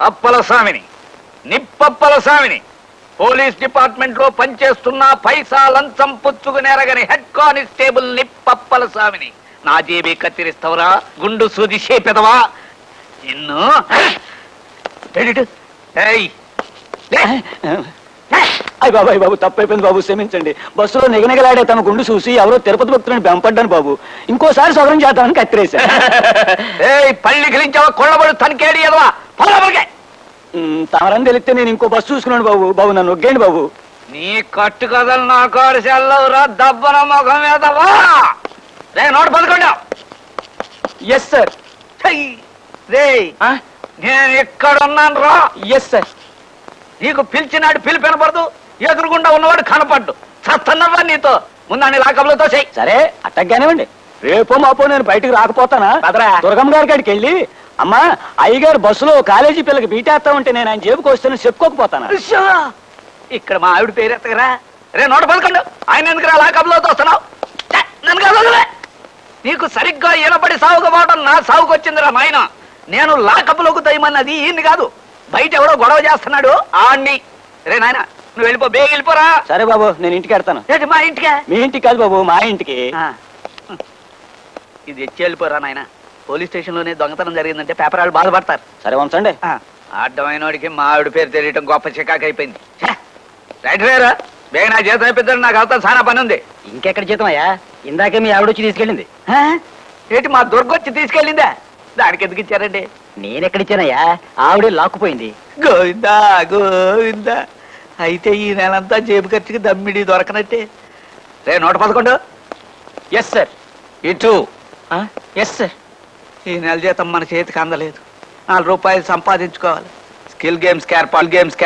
అప్పలస్వామిని, నిప్పప్పల స్వామిని. Police department లో పనిచేస్తున్న పైసా లంచం పుచ్చుకునేరగని హెడ్ కానిస్టేబుల్ నిప్పప్పల స్వామిని. నా జేబీ కత్తిరిస్తావురా గుండు సూది చేపెదవా నిన్ను? అయ్య బాబు అయ్య బాబు తప్పైపోయింది బాబు, క్షమించండి. బస్సులో నిగనిగలాడే తమ గుండు చూసి ఎవరో తిరుపతి భక్తులని బెంపడ్డాను బాబు. ఇంకోసారి సౌకర్యం చేద్దామని కత్తిరేశా. పళ్ళి గిలించావా కొళ్ళబడు తనకేడి ఎదవా పొలబడికే. తమరని తెలిస్తే నేను ఇంకో బస్సు చూసుకున్నాను బాబు. బాబు నన్ను ఒగ్గేయండి బాబు. నీ కట్టు కథలు నా కాడు సెల్లవురా దబ్బన ముఖం మీదవా. రే నోటు పదకొండా. Yes sir. రే నేను ఎక్కడున్నాను రా. Yes sir. నీకు పిలిచినాడు పిలిపి వినపడదు, ఎదురుగుండా ఉన్నవాడు కనపడ్డు. చస్తున్నవా నీతో ముందాన్ని లాకబులతో చెయ్యి. సరే అట్టగ్గానేవ్వండి. రేపో మాపో నేను బయటకు రాకపోతానా? దుర్గమ్మ గారి కాడికి వెళ్ళి అమ్మా అయ్యగారు బస్సులో కాలేజీ పిల్లకి బీటేస్తా ఉంటే నేను ఆయన జేబుకి వస్తాను చెప్పుకోకపోతాను. ఇక్కడ మా ఆవిడ పేరు ఎత్తగరా. రే నోట పలకండు. ఆయన ఎందుకురా లాకబులతో వస్తున్నావు? నన్ను కాదు. నీకు సరిగ్గా ఈనపడి సాగుకపోవడం నా సాగుకు వచ్చిందిరా నాయన. నేను లాకబులకు దయమన్నది ఈయన్ని కాదు, బయట ఎవడో గొడవ చేస్తున్నాడు ఆడిని. రే నాయన నువ్వు వెళ్ళిపో, బేగ వెళ్ళిపోరా. సరే బాబు నేను ఇంటికి వెళ్తాను. మా ఇంటికే? మీ ఇంటికి కాదు బాబు, మా ఇంటికి. ఇది ఎచ్చి వెళ్ళిపోరా నాయన. పోలీస్ స్టేషన్ లోనే దొంగతనం జరిగిందంటే పేపర్ వాళ్ళు బాధపడతారు. సరే ఉంచండి. అడ్డమైన వాడికి మా ఆవిడ పేరు తెలియటం గొప్ప చికాకు అయిపోయింది. రైట్ రేరా బేగ నా జీతం అయిపోతాడు, నాకు అవుతా చాలా పని ఉంది. ఇంకెక్కడ జీతం అయ్యా? ఇందాకే మీ ఆవిడ వచ్చి తీసుకెళ్ళింది. ఏంటి మా దుర్గొచ్చి తీసుకెళ్ళిందా? దానికి ఎందుకు ఇచ్చారండి? నేనెక్కడిచ్చానయ్యా? ఆవిడే లాక్కుపోయింది. గోవిందా గోవిందా. అయితే ఈ నెలంతా జేబు ఖర్చుకి దమ్మిడి దొరకనట్టే. రే 111. Yes sir. ఇటు. Yes sir. ఈ నెల జీతం మన చేతికి అందలేదు. 4 రూపాయలు సంపాదించుకోవాలి. Skill games